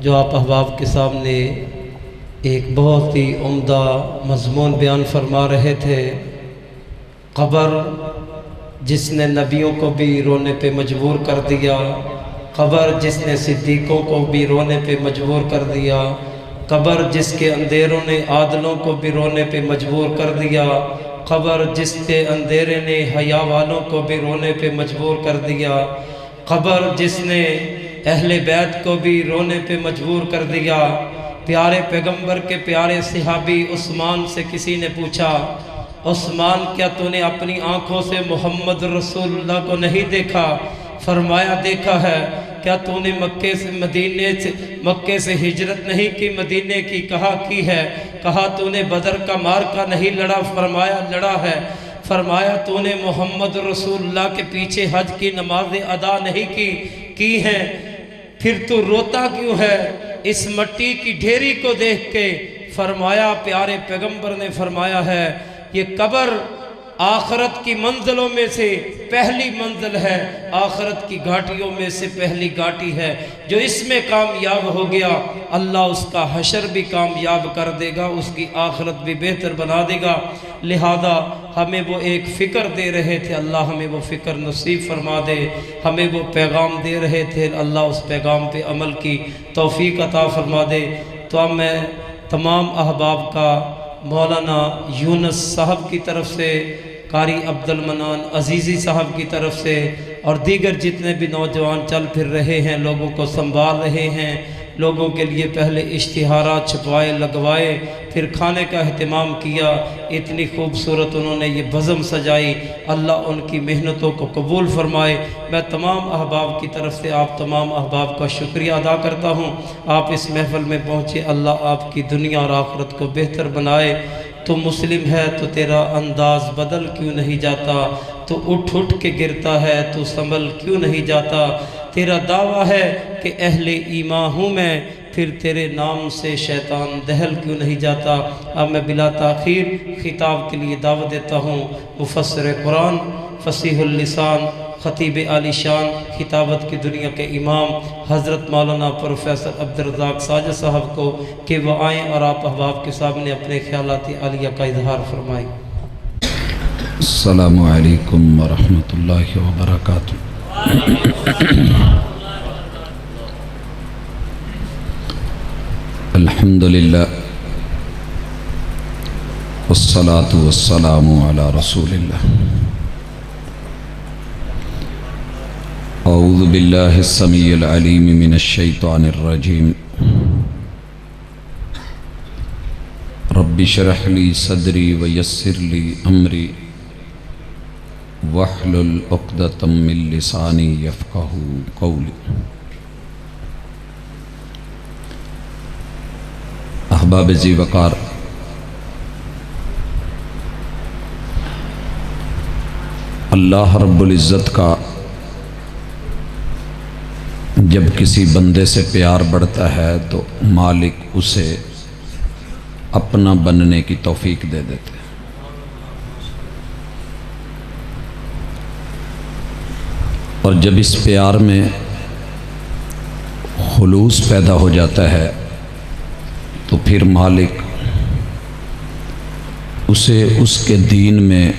جو آپ احباب کے سامنے ایک بہت ہی عمدہ مضمون بیان فرما رہے تھے۔ قبر جس نے نبیوں کو بھی رونے پہ مجبور کر دیا، قبر جس نے صدیقوں کو بھی رونے پہ مجبور کر دیا، قبر جس کے اندھیروں نے عادلوں کو بھی رونے پہ مجبور کر دیا، قبر جس کے اندھیرے نے حیا والوں کو بھی رونے پہ مجبور کر دیا، قبر جس نے اہل بیت کو بھی رونے پہ مجبور کر دیا۔ پیارے پیغمبر کے پیارے صحابی عثمان سے کسی نے پوچھا، عثمان کیا تو نے اپنی آنکھوں سے محمد رسول اللہ کو نہیں دیکھا؟ فرمایا دیکھا ہے۔ کیا تو نے مکے سے ہجرت نہیں کی، مدینے کی کہا کی ہے؟ کہا تو نے بدر کا معرکہ نہیں لڑا؟ فرمایا لڑا ہے۔ فرمایا تو نے محمد رسول اللہ کے پیچھے حج کی نمازیں ادا نہیں کی ہیں؟ پھر تو روتا کیوں ہے اس مٹی کی ڈھیری کو دیکھ کے؟ فرمایا پیارے پیغمبر نے فرمایا ہے یہ قبر آخرت کی منزلوں میں سے پہلی منزل ہے، آخرت کی گھاٹیوں میں سے پہلی گھاٹی ہے۔ جو اس میں کامیاب ہو گیا اللہ اس کا حشر بھی کامیاب کر دے گا، اس کی آخرت بھی بہتر بنا دے گا۔ لہذا ہمیں وہ ایک فکر دے رہے تھے، اللہ ہمیں وہ فکر نصیب فرما دے۔ ہمیں وہ پیغام دے رہے تھے، اللہ اس پیغام پہ عمل کی توفیق عطا فرما دے۔ تو اب میں تمام احباب کا مولانا یونس صاحب کی طرف سے، قاری عبد المنان عزیزی صاحب کی طرف سے، اور دیگر جتنے بھی نوجوان چل پھر رہے ہیں، لوگوں کو سنبھال رہے ہیں، لوگوں کے لیے پہلے اشتہارات چھپوائے لگوائے، پھر کھانے کا اہتمام کیا، اتنی خوبصورت انہوں نے یہ بزم سجائی، اللہ ان کی محنتوں کو قبول فرمائے۔ میں تمام احباب کی طرف سے آپ تمام احباب کا شکریہ ادا کرتا ہوں۔ آپ اس محفل میں پہنچے، اللہ آپ کی دنیا اور آخرت کو بہتر بنائے۔ تو مسلم ہے تو تیرا انداز بدل کیوں نہیں جاتا؟ تو اٹھ اٹھ کے گرتا ہے تو سنبھل کیوں نہیں جاتا؟ تیرا دعویٰ ہے کہ اہل ایمان ہوں میں، پھر تیرے نام سے شیطان دہل کیوں نہیں جاتا؟ اب میں بلا تاخیر خطاب کے لیے دعوت دیتا ہوں مفسر قرآن، فصیح اللسان، خطیب عالی شان، خطابت کی دنیا کے امام حضرت مولانا پروفیسر عبدالرزاق ساجد صاحب کو کہ وہ آئیں اور آپ احباب کے سامنے اپنے خیالات عالیہ کا اظہار فرمائیں۔ السلام علیکم ورحمۃ اللہ وبرکاتہ۔ الحمدللہ والصلاة والسلام علی رسول اللہ۔ اعوذ باللہ السمیع العلیم من الشیطان الرجیم۔ رب اشرح لی صدری ویسر لی امری واحلل عقدۃ من لسانی یفقہوا قولی۔ احباب ذی وقار، اللہ رب العزت کا جب کسی بندے سے پیار بڑھتا ہے تو مالک اسے اپنا بننے کی توفیق دے دیتے ہیں۔ اور جب اس پیار میں خلوص پیدا ہو جاتا ہے تو پھر مالک اسے اس کے دین میں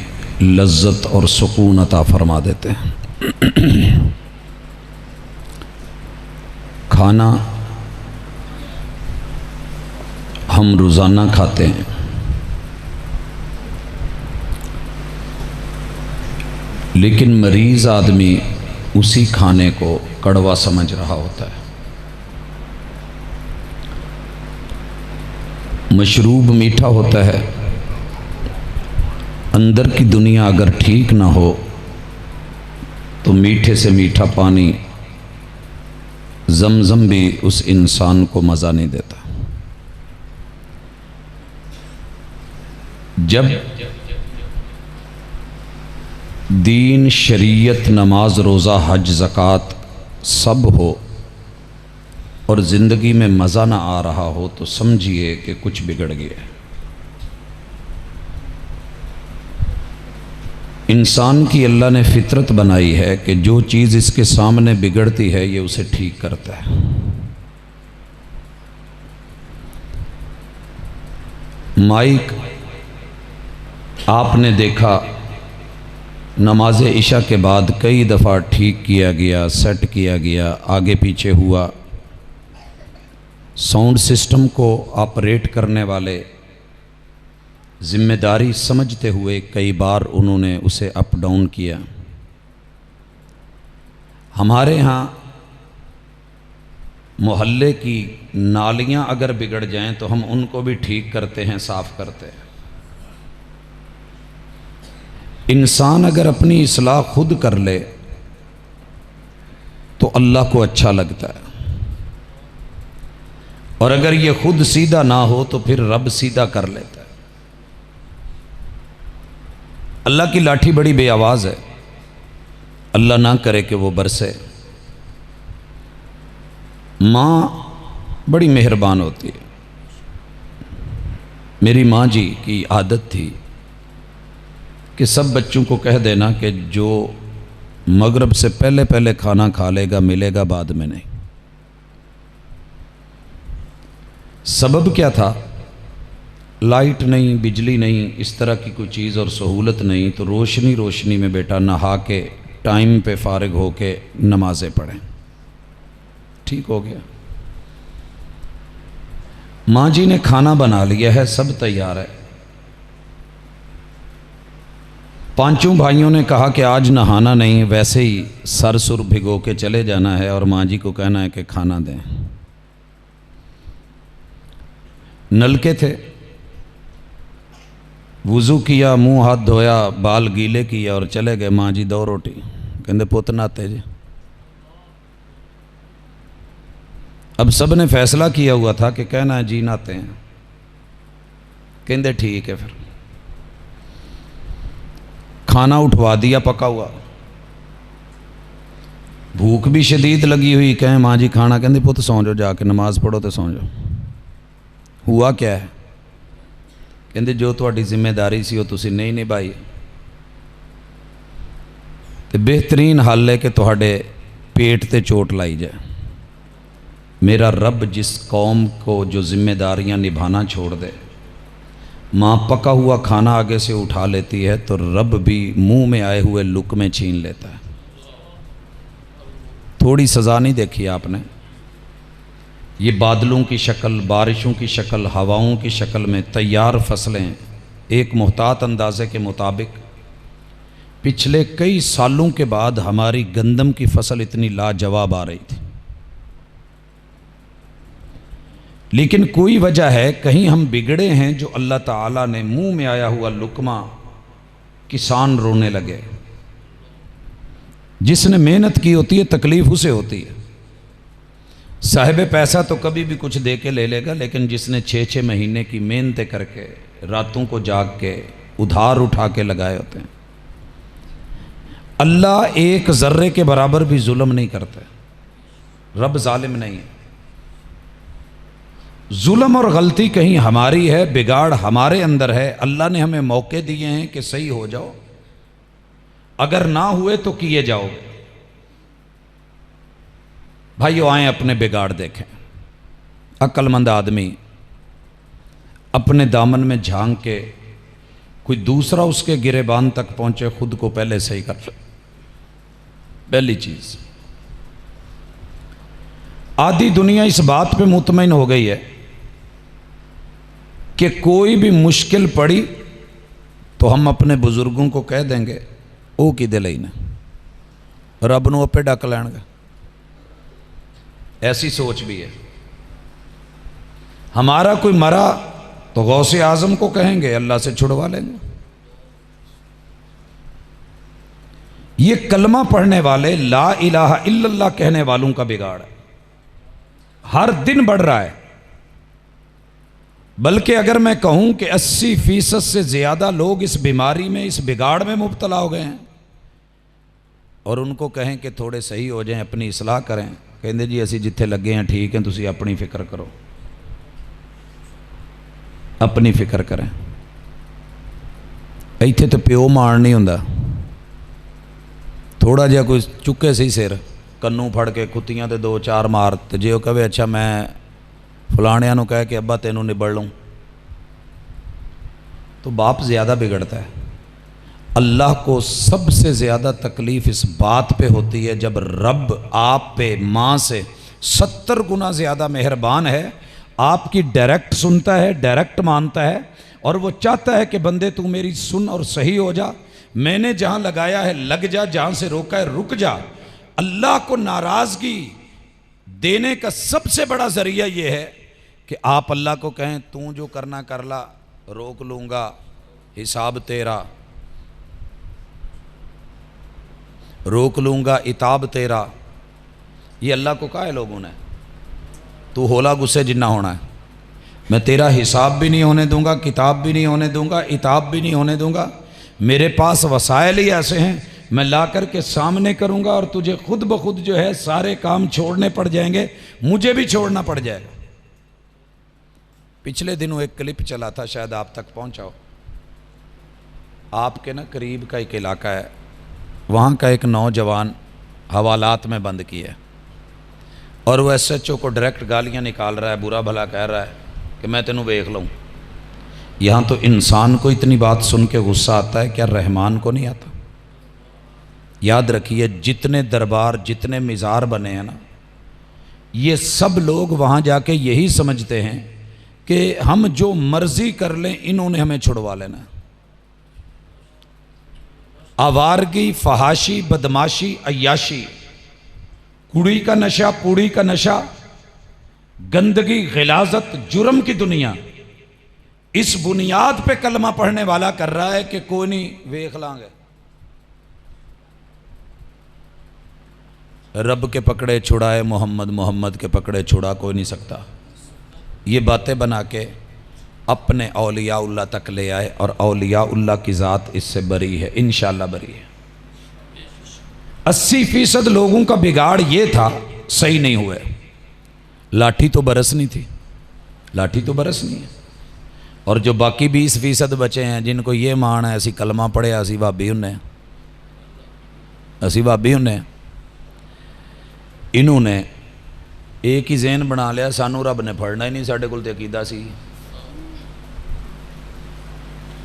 لذت اور سکون عطا فرما دیتے ہیں۔ کھانا ہم روزانہ کھاتے ہیں، لیکن مریض آدمی اسی کھانے کو کڑوا سمجھ رہا ہوتا ہے۔ مشروب میٹھا ہوتا ہے، اندر کی دنیا اگر ٹھیک نہ ہو تو میٹھے سے میٹھا پانی زمزم بھی اس انسان کو مزہ نہیں دیتا۔ جب دین، شریعت، نماز، روزہ، حج، زکوٰۃ سب ہو اور زندگی میں مزہ نہ آ رہا ہو تو سمجھیے کہ کچھ بگڑ گیا ہے۔ انسان کی اللہ نے فطرت بنائی ہے کہ جو چیز اس کے سامنے بگڑتی ہے یہ اسے ٹھیک کرتا ہے۔ مائک آپ نے دیکھا نماز عشاء کے بعد کئی دفعہ ٹھیک کیا گیا، سیٹ کیا گیا، آگے پیچھے ہوا۔ ساؤنڈ سسٹم کو آپریٹ کرنے والے ذمہ داری سمجھتے ہوئے کئی بار انہوں نے اسے اپ ڈاؤن کیا۔ ہمارے ہاں محلے کی نالیاں اگر بگڑ جائیں تو ہم ان کو بھی ٹھیک کرتے ہیں، صاف کرتے ہیں۔ انسان اگر اپنی اصلاح خود کر لے تو اللہ کو اچھا لگتا ہے، اور اگر یہ خود سیدھا نہ ہو تو پھر رب سیدھا کر لیتا ہے۔ اللہ کی لاٹھی بڑی بے آواز ہے، اللہ نہ کرے کہ وہ برسے۔ ماں بڑی مہربان ہوتی ہے۔ میری ماں جی کی عادت تھی کہ سب بچوں کو کہہ دینا کہ جو مغرب سے پہلے پہلے کھانا کھا لے گا ملے گا، بعد میں نہیں۔ سبب کیا تھا؟ لائٹ نہیں، بجلی نہیں، اس طرح کی کوئی چیز اور سہولت نہیں، تو روشنی میں بیٹا نہا کے ٹائم پہ فارغ ہو کے نمازیں پڑھیں۔ ٹھیک ہو گیا۔ ماں جی نے کھانا بنا لیا ہے، سب تیار ہے۔ پانچوں بھائیوں نے کہا کہ آج نہانا نہیں، ویسے ہی سر بھگو کے چلے جانا ہے، اور ماں جی کو کہنا ہے کہ کھانا دیں۔ نلکے تھے، وضو کیا، منہ ہاتھ دھویا، بال گیلے کیا اور چلے گئے۔ ماں جی دو روٹی کہندے پوت ناتے جی۔ اب سب نے فیصلہ کیا ہوا تھا کہ کہنا ہے جی ناتے ہیں، کہندے ٹھیک ہے۔ پھر کھانا اٹھوا دیا پکا ہوا، بھوک بھی شدید لگی ہوئی، کہیں ماں جی کھانا، کہندے پوت سو جاؤ، جا کے نماز پڑھو تو سو جاؤ۔ ہوا کیا ہے؟ کہندے جو تہاڈی ذمہ داری سی وہ تسی نہیں نبھائی، تے بہترین حل ہے کہ تہاڈے پیٹ تے چوٹ لائی جائے۔ میرا رب جس قوم کو جو ذمہ داریاں نبھانا چھوڑ دے، ماں پکا ہوا کھانا آگے سے اٹھا لیتی ہے تو رب بھی منہ میں آئے ہوئے لقمے چھین لیتا ہے۔ تھوڑی سزا نہیں دیکھی آپ نے؟ یہ بادلوں کی شکل، بارشوں کی شکل، ہواؤں کی شکل میں تیار فصلیں ایک محتاط اندازے کے مطابق پچھلے کئی سالوں کے بعد ہماری گندم کی فصل اتنی لاجواب آ رہی تھی، لیکن کوئی وجہ ہے، کہیں ہم بگڑے ہیں جو اللہ تعالیٰ نے منہ میں آیا ہوا لقمہ، کسان رونے لگے۔ جس نے محنت کی ہوتی ہے تکلیف اسے ہوتی ہے۔ صاحب پیسہ تو کبھی بھی کچھ دے کے لے لے گا، لیکن جس نے 6 مہینے کی محنتیں کر کے راتوں کو جاگ کے ادھار اٹھا کے لگائے ہوتے ہیں، اللہ ایک ذرے کے برابر بھی ظلم نہیں کرتا، رب ظالم نہیں ہے۔ ظلم اور غلطی کہیں ہماری ہے، بگاڑ ہمارے اندر ہے۔ اللہ نے ہمیں موقع دیے ہیں کہ صحیح ہو جاؤ، اگر نہ ہوئے تو کیے جاؤ۔ بھائیو آئیں اپنے بگاڑ دیکھیں۔ عقل مند آدمی اپنے دامن میں جھانک کے کوئی دوسرا اس کے گریبان تک پہنچے، خود کو پہلے صحیح کر لے۔ پہلی چیز، آدھی دنیا اس بات پہ مطمئن ہو گئی ہے کہ کوئی بھی مشکل پڑی تو ہم اپنے بزرگوں کو کہہ دیں گے او کی دل ہی نے، رب نو اپے ڈک لین گے۔ ایسی سوچ بھی ہے۔ ہمارا کوئی مرا تو غوث اعظم کو کہیں گے اللہ سے چھڑوا لیں گے۔ یہ کلمہ پڑھنے والے، لا الہ الا اللہ کہنے والوں کا بگاڑ ہے، ہر دن بڑھ رہا ہے۔ بلکہ اگر میں کہوں کہ 80% سے زیادہ لوگ اس بیماری میں، اس بگاڑ میں مبتلا ہو گئے ہیں، اور ان کو کہیں کہ تھوڑے صحیح ہو جائیں، اپنی اصلاح کریں، کہندے جی اسی جتھے لگے ہیں ٹھیک ہیں، تسی اپنی فکر کرو، اپنی فکر کریں۔ ایتھے تو پیو مارن نہیں ہوندا، تھوڑا جہا کوئی چکے سی سر، کنوں پھڑ کے کتیاں تے 2-4 مار، تے جے وہ کہے اچھا میں فلانیاں نو کہہ کے ابا تینوں نبڑ لوں، تو باپ زیادہ بگڑتا ہے. اللہ کو سب سے زیادہ تکلیف اس بات پہ ہوتی ہے جب رب آپ پہ ماں سے 70 گنا زیادہ مہربان ہے، آپ کی ڈائریکٹ سنتا ہے، ڈائریکٹ مانتا ہے، اور وہ چاہتا ہے کہ بندے تو میری سن اور صحیح ہو جا، میں نے جہاں لگایا ہے لگ جا، جہاں سے روکا ہے رک جا. اللہ کو ناراضگی دینے کا سب سے بڑا ذریعہ یہ ہے کہ آپ اللہ کو کہیں تو جو کرنا کر لا، روک لوں گا، حساب تیرا، روک لوں گا، عتاب تیرا. یہ اللہ کو کہا ہے لوگوں نے، تو ہولا غصے جنہ ہونا ہے، میں تیرا حساب بھی نہیں ہونے دوں گا، کتاب بھی نہیں ہونے دوں گا، عتاب بھی نہیں ہونے دوں گا. میرے پاس وسائل ہی ایسے ہیں، میں لا کر کے سامنے کروں گا اور تجھے خود بخود جو ہے سارے کام چھوڑنے پڑ جائیں گے، مجھے بھی چھوڑنا پڑ جائے گا. پچھلے دنوں ایک کلپ چلا تھا، شاید آپ تک پہنچا ہو. آپ کے نا قریب کا ایک علاقہ ہے، وہاں کا ایک نوجوان حوالات میں بند کیا ہے اور وہ ایس ایچ او کو ڈائریکٹ گالیاں نکال رہا ہے، برا بھلا کہہ رہا ہے کہ میں تینوں دیکھ لوں. یہاں تو انسان کو اتنی بات سن کے غصہ آتا ہے، کیا رحمان کو نہیں آتا؟ یاد رکھیے جتنے دربار، جتنے مزار بنے ہیں نا، یہ سب لوگ وہاں جا کے یہی سمجھتے ہیں کہ ہم جو مرضی کر لیں انہوں نے ہمیں چھڑوا لینا. آوارگی، فحاشی، بدماشی، عیاشی، کڑی کا نشہ، پوڑی کا نشہ، گندگی، غلاظت، جرم کی دنیا، اس بنیاد پہ کلمہ پڑھنے والا کر رہا ہے کہ کوئی نہیں ویکھ لیں گے. رب کے پکڑے چھڑائے محمد، محمد کے پکڑے چھڑا کوئی نہیں سکتا. یہ باتیں بنا کے اپنے اولیاء اللہ تک لے آئے اور اولیاء اللہ کی ذات اس سے بری ہے، انشاءاللہ بری ہے. 80% لوگوں کا بگاڑ یہ تھا، صحیح نہیں ہوئے. لاٹھی تو برسنی تھی، لاٹھی تو برسنی ہے. اور جو باقی 20% بچے ہیں جن کو یہ مان ہے اسی کلمہ پڑھے، اسی بھابی انہیں، اسی بھابی انہیں، انہوں نے ایک ہی ذہن بنا لیا، سانو رب نے پڑھنا ہی نہیں، ساڈے کول تے عقیدہ سی،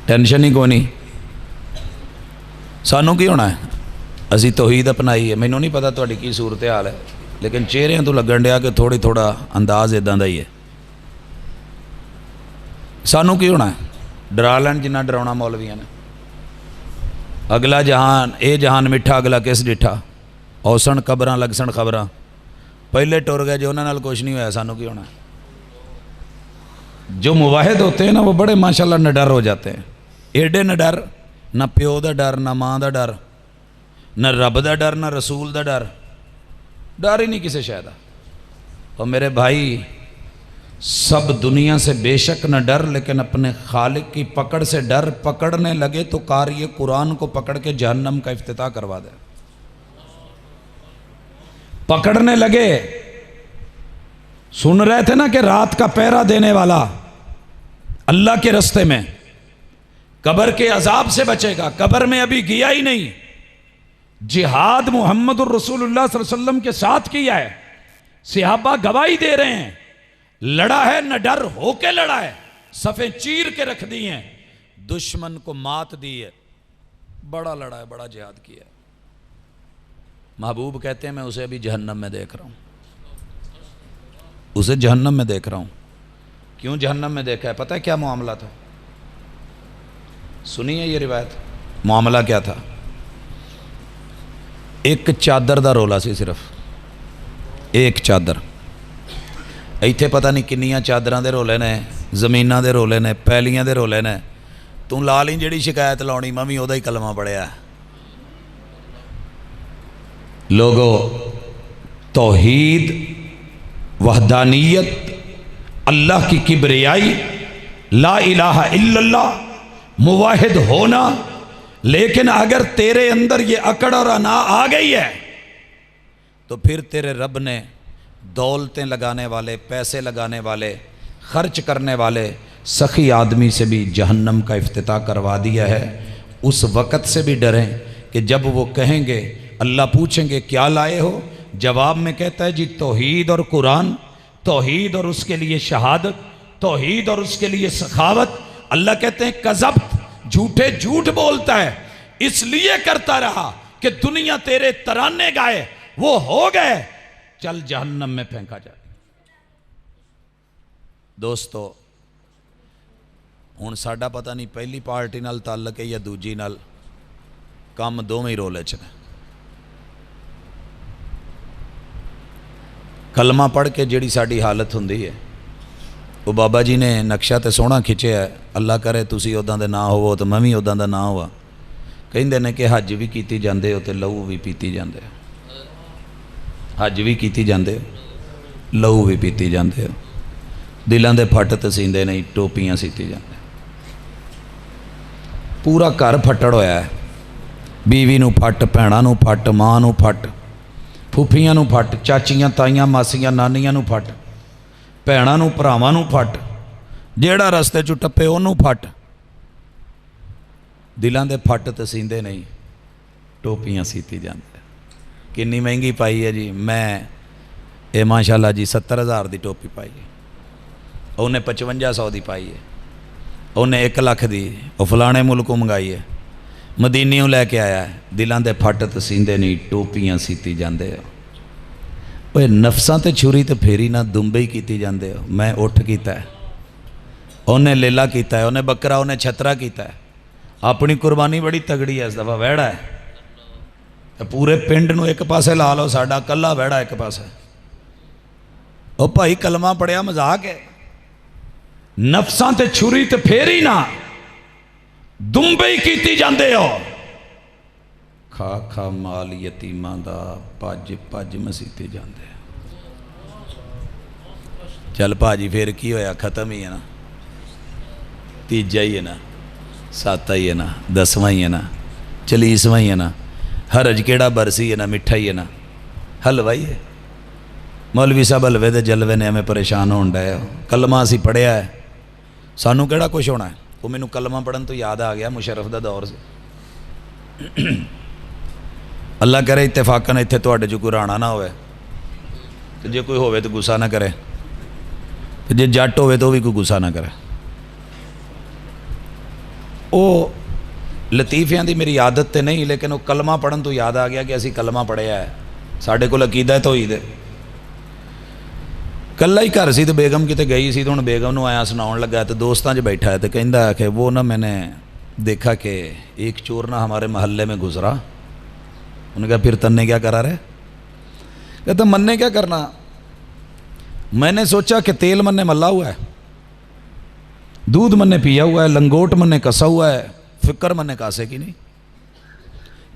ٹینشن ہی کوئی نہیں، سانو کی ہونا ہے، اسی توحید اپنائی ہے. مینوں نہیں پتا تہاڈی کی صورتحال ہے، لیکن چہرے تو لگن ڈیا کہ تھوڑا انداز ادا دا ہی ہے. سانو کی ہونا ہے؟ ڈرا لین جنہ ڈراؤنا مولویاں نے. اگلا جہان، اے جہان میٹھا اگلا کس ڈٹھا، اوسن قبراں لگ سن خبراں، پہلے ٹر گئے جو انہاں نال کچھ نہیں ہویا. سانو کی ہونا ہے؟ جو مواحد ہوتے ہیں نا وہ بڑے ماشاءاللہ نڈر ہو جاتے ہیں. ایڈے نڈر، نہ پیو دا ڈر، نہ ماں دا ڈر، نہ رب دا ڈر، نہ رسول دا ڈر، ڈر ہی نہیں کسی شاید. اور میرے بھائی، سب دنیا سے بے شک نہ ڈر، لیکن اپنے خالق کی پکڑ سے ڈر. پکڑنے لگے تو قاری قرآن کو پکڑ کے جہنم کا افتتاح کروا دے. پکڑنے لگے، سن رہے تھے نا کہ رات کا پہرا دینے والا اللہ کے رستے میں قبر کے عذاب سے بچے گا. قبر میں ابھی گیا ہی نہیں، جہاد محمد الرسول اللہ صلی اللہ علیہ وسلم کے ساتھ کیا ہے، صحابہ گواہی دے رہے ہیں، لڑا ہے، نہ ڈر ہو کے لڑا ہے، صفیں چیر کے رکھ دی ہیں، دشمن کو مات دی ہے، بڑا لڑا ہے، بڑا جہاد کیا ہے. محبوب کہتے ہیں میں اسے ابھی جہنم میں دیکھ رہا ہوں، اسے جہنم میں دیکھ رہا ہوں. کیوں جہنم میں دیکھا ہے؟ پتہ ہے کیا معاملہ تھا؟ سنیے یہ روایت. معاملہ کیا تھا؟ ایک چادر دا رولا سی، صرف ایک چادر. ایتھے پتہ نہیں کنیاں چادراں دے رولے نے، زمیناں دے رولے نے، پیلیاں دے رولے نے. تو لا لیں جڑی شکایت لاؤنی، میں بھی وہدا ہی کلمہ پڑھیا. لوگو، توحید، وحدانیت، اللہ کی کبریائی، لا الہ الا اللہ، مواحد ہونا. لیکن اگر تیرے اندر یہ اکڑ اور انا آ گئی ہے تو پھر تیرے رب نے دولتیں لگانے والے، پیسے لگانے والے، خرچ کرنے والے سخی آدمی سے بھی جہنم کا افتتاح کروا دیا ہے. اس وقت سے بھی ڈریں کہ جب وہ کہیں گے، اللہ پوچھیں گے کیا لائے ہو، جواب میں کہتا ہے جی توحید اور قرآن، توحید اور اس کے لیے شہادت، توحید اور اس کے لیے سخاوت، اللہ کہتے ہیں کذبت، جھوٹے جھوٹ بولتا ہے، اس لیے کرتا رہا کہ دنیا تیرے ترانے گائے، وہ ہو گئے، چل جہنم میں پھینکا جائے۔ دوستو ہن ساڈا پتہ نہیں پہلی پارٹی نال تعلق ہے یا دوجی نال، کام دوویں ہی رولے چ نے۔ کلمہ پڑھ کے جیڑی ساڈی حالت ہوندی ہے، وہ بابا جی نے نقشہ تے سونا کھچیا ہے، اللہ کرے تسی اوداں دے نہ ہوو تو میں بھی اوداں دا نہ ہوا۔ کہندے نے کہ حج بھی کیتی جاندے ہو تے لہو بھی پیتی جاندے ہو، حج بھی کیتی جاندے ہو لہو بھی پیتی جاندے ہو، دلاں دے پھٹ تے سیندے نہیں، ٹوپیاں سیتی جاندے، پورا گھر پھٹڑ ہویا ہے، بیوی نو پھٹ، بھیناں نو پھٹ، ماں نو پھٹ، پھوپھیاں نو پھٹ، چاچیاں تائیاں ماسیاں نانیاں نو پھٹ، بھیناں نو بھراواں نو پھٹ، جیڑا رستے چ ٹپے اونوں پھٹ، دلاں دے پھٹ تے سیندے نہیں، ٹوپیاں سیتی جاندے۔ کنی مہنگی پائی ہے جی، میں اے ماشاءاللہ جی 70,000 دی ٹوپی پائی ہے، انہیں 5500 دی پائی ہے، انہیں 1 لاکھ دی وہ فلانے ملکوں منگائی ہے، مدینیوں لے کے آیا ہے، دلاں دے پھٹ تے سیندے نہیں، ٹوپیاں سیتی جاندے ہو۔ اوے نفساں تے چھری تے پھیری نہ دمبئی کیتی جاندے ہو۔ میں اٹھ کیتا ہے، انہیں لیلا کیتا ہے، انہیں بکرا، انہیں چھترا کیتا ہے، اپنی قربانی بڑی تگڑی ہے، اس دفعہ ویڑا ہے، پورے پنڈ نو ایک پاسے لا لو، ساڈا کلا ویڑا ایک پاسے۔ او بھائی کلمہ پڑھیا مذاق ہے، نفساں تے چھری تے پھیری نہ دمبئی کیتی جاندے ہو، کھا کھا مال یتیماں دا پج پج مسیتے جاندے ہو۔ چل پاجی پھر کی ہویا، ختم ہی ہے نا، تیجا ہی ہے نا، ساتاں ہی ہے نا، 10واں ہی ہے نا، 40واں ہی ہے نا، حرج کیڑا برسی ہے نا، مٹھا ہی ہے نا، حلوہ ہی ہے۔ مولوی صاحب حلوے دے جلوے نے ہمیں پریشان ہون ڈے ہو، کلمہ اسی پڑھیا ہے، سانوں کیڑا کچھ ہونا ہے۔ وہ مینوں کلمہ پڑھن تو یاد آ گیا مشرف دا دور سے۔ اللہ کرے اتفاقاً اتنے تواڈے جو کوئی رانا نہ ہوئے، تو جے کوئی ہوئے تو غصہ نہ کرے، تو جے جٹ ہوئے تو بھی کوئی غصہ نہ کرے۔ وہ لطیفیاں دی میری عادت تے نہیں، لیکن وہ کلمہ پڑھن تو یاد آ گیا کہ اسی کلمہ پڑھیا ہے، ساڈے کول عقیدہ توحید ہے۔ کلا ہی گھر سی تو بیگم کتے گئی سی، تو ہن بیگم نو آیا سناؤن لگا، تو دوستاں چ بیٹھا ہے، تو کہندا ہے کہ وہ نا میں نے دیکھا کہ ایک چور نا ہمارے محلے میں گزرا۔ انہوں نے کہا پھر تن نے کیا کرا رہے؟ کہتا من نے کیا کرنا، میں نے سوچا کہ تیل من نے ملا ہوا ہے، دودھ من نے پیا ہوا ہے، لنگوٹ من نے کسا ہوا ہے، فکر من نے کاسے کی نہیں،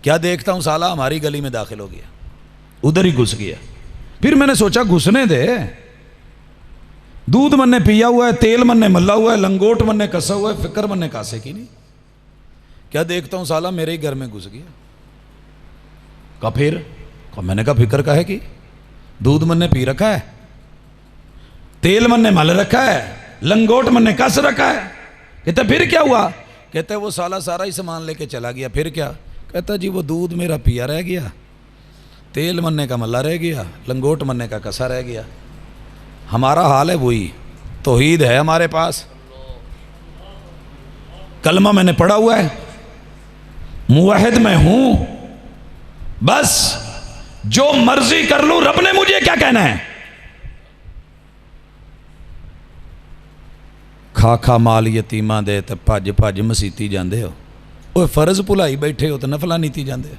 کیا دیکھتا ہوں سالہ ہماری گلی میں داخل ہو گیا، ادھر ہی گھس گیا۔ پھر میں نے سوچا گھسنے دے، دودھ من نے پیا ہوا ہے، تیل من نے ملا ہوا ہے، لنگوٹ من نے کسا ہوا ہے، فکر من نے کاسے کی نہیں، کیا دیکھتا ہوں سالہ میرے ہی گھر میں گھس گیا۔ کہا پھر؟ میں نے کہا فکر کا ہے کہ دودھ من نے پی رکھا ہے، تیل من نے مل رکھا ہے، لنگوٹ من نے کس رکھا ہے۔ کہتا پھر کیا ہوا؟ کہتا وہ سالہ سارا ہی سامان لے کے چلا گیا، پھر کیا؟ کہتا جی وہ دودھ میرا پیا رہ گیا، تیل مننے کا ملا رہ گیا، لنگوٹ مننے کا کسا رہ گیا۔ ہمارا حال ہے وہی، توحید ہے ہمارے پاس، کلمہ میں نے پڑھا ہوا ہے، موحد میں ہوں، بس جو مرضی کر لوں، رب نے مجھے کیا کہنا ہے۔ کھا کھا مال یتیماں دے تے بھج بھج مسیتی جاندے ہو، اوہ فرض بھلائی بیٹھے ہو تو نفلہ نیتی جاندے ہو،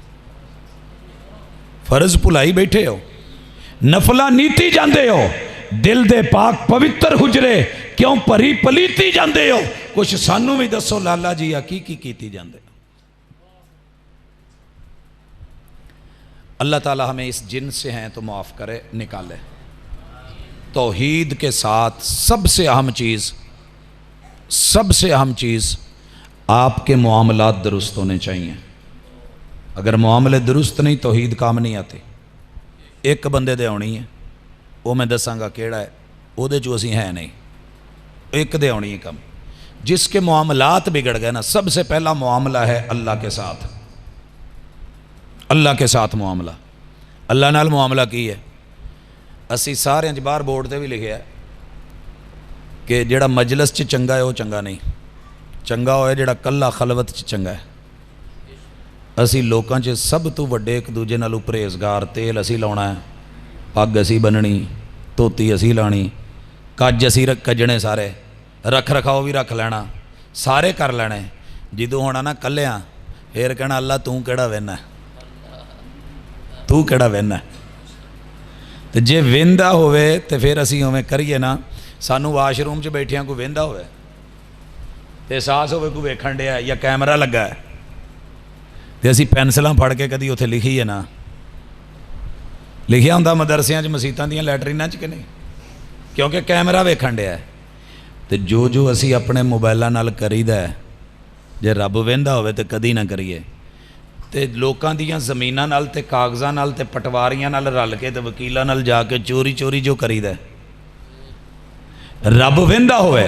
فرض بھلائی بیٹھے ہو نفلہ نیتی جاندے ہو، دل دے پاک پوتر حجرے کیوں پری پلیتی جاندے ہو، کچھ سانوں بھی دسو لالا جی حقیقی کیتی جاندے ہو۔ اللہ تعالی ہمیں اس جن سے ہیں تو معاف کرے، نکالے۔ توحید کے ساتھ سب سے اہم چیز آپ کے معاملات درست ہونے چاہیے۔ اگر معاملے درست نہیں توحید کام نہیں آتے۔ ایک بندے دے آنی ہے، وہ میں دساں گا کیڑا ہے، وہ دے جو اسی ہے نہیں، ایک دے آنی ہے کم۔ جس کے معاملات بگڑ گئے نا، سب سے پہلا معاملہ ہے اللہ کے ساتھ، اللہ کے ساتھ معاملہ، اللہ نال معاملہ کی ہے۔ اسی سارے باہر بورڈ تے بھی لکھے ہے کہ جڑا مجلس چ چنگا ہے وہ چنگا نہیں، ਚੰਗਾ ਹੋਇਆ ਜਿਹੜਾ ਕੱਲਾ ਖਲਵਤ 'ਚ ਚੰਗਾ ਹੈ। ਅਸੀਂ ਲੋਕਾਂ 'ਚ ਸਭ ਤੋਂ ਵੱਡੇ ਇੱਕ ਦੂਜੇ ਨਾਲੋਂ ਪਰਹੇਜ਼ਗਾਰ। ਤੇਲ ਅਸੀਂ ਲਾਉਣਾ ਹੈ, ਪੱਗ ਅਸੀਂ ਬੰਨਣੀ, ਧੋਤੀ ਅਸੀਂ ਲਾਣੀ, ਕੱਜ ਅਸੀਂ ਕੱਜਣੇ, ਸਾਰੇ ਰੱਖ ਰਖਾਓ ਵੀ ਰੱਖ ਲੈਣਾ, ਸਾਰੇ ਕਰ ਲੈਣੇ। ਜਦੋਂ ਹੋਣਾ ਨਾ ਕੱਲਿਆਂ, ਫੇਰ ਕਹਿਣਾ ਅੱਲਾ ਤੂੰ ਕਿਹੜਾ ਵੇਨਾ, ਤੂੰ ਕਿਹੜਾ ਵੇਨਾ। ਤੇ ਜੇ ਵੇਂਦਾ ਹੋਵੇ ਤੇ ਫਿਰ ਅਸੀਂ ਉਵੇਂ ਕਰੀਏ ਨਾ। ਸਾਨੂੰ ਵਾਸ਼ਰੂਮ 'ਚ ਬੈਠਿਆਂ ਕੋਈ ਵੇਂਦਾ ਹੋਵੇ ਤੇ ਅਹਿਸਾਸ ਹੋਵੇ ਕੋਈ ਵੇਖਣ ਡਿਆ ਜਾਂ ਕੈਮਰਾ ਲੱਗਾ ਹੈ, ਤੇ ਅਸੀਂ ਪੈਨਸਲਾਂ ਫੜ ਕੇ ਕਦੀ ਉੱਥੇ ਲਿਖੀਏ ਨਾ। ਲਿਖਿਆ ਹੁੰਦਾ ਮਦਰਸਿਆਂ 'ਚ, ਮਸੀਤਾਂ ਦੀਆਂ ਲੈਟਰੀਨਾਂ 'ਚ ਕਿ ਨਹੀਂ, ਕਿਉਂਕਿ ਕੈਮਰਾ ਵੇਖਣ ਡਿਆ। ਤੇ ਜੋ ਜੋ ਅਸੀਂ ਆਪਣੇ ਮੋਬਾਈਲਾਂ ਨਾਲ ਕਰੀਦਾ, ਜੇ ਰੱਬ ਵੇਂਦਾ ਹੋਵੇ ਤੇ ਕਦੀ ਨਾ ਕਰੀਏ। ਤੇ ਲੋਕਾਂ ਦੀਆਂ ਜ਼ਮੀਨਾਂ ਨਾਲ ਤੇ ਕਾਗਜ਼ਾਂ ਨਾਲ ਤੇ ਪਟਵਾਰੀਆਂ ਨਾਲ ਰਲ ਕੇ ਤੇ ਵਕੀਲਾਂ ਨਾਲ ਜਾ ਕੇ ਚੋਰੀ ਚੋਰੀ ਜੋ ਕਰੀਦਾ, ਰੱਬ ਵੇਂਦਾ ਹੋਵੇ,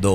2।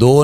2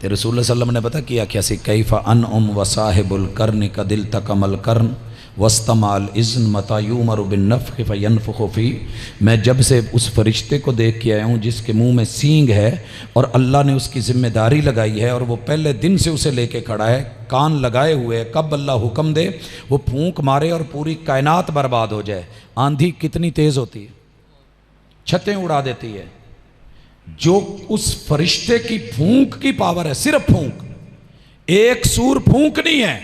تے رسول اللہ صلی اللہ علیہ وسلم نے پتہ کیا کیا سی کیف انعم وصاحب القرن قد التقم القرن واستمال اذن متا یومر بالنفخ فینفخ فی. میں جب سے اس فرشتے کو دیکھ کے آیا ہوں جس کے منہ میں سینگ ہے اور اللہ نے اس کی ذمہ داری لگائی ہے اور وہ پہلے دن سے اسے لے کے کھڑا ہے کان لگائے ہوئے، کب اللہ حکم دے وہ پھونک مارے اور پوری کائنات برباد ہو جائے. آندھی کتنی تیز ہوتی ہے، چھتیں اڑا دیتی ہے. جو اس فرشتے کی پھونک کی پاور ہے، صرف پھونک، ایک سور پھونک نہیں ہے،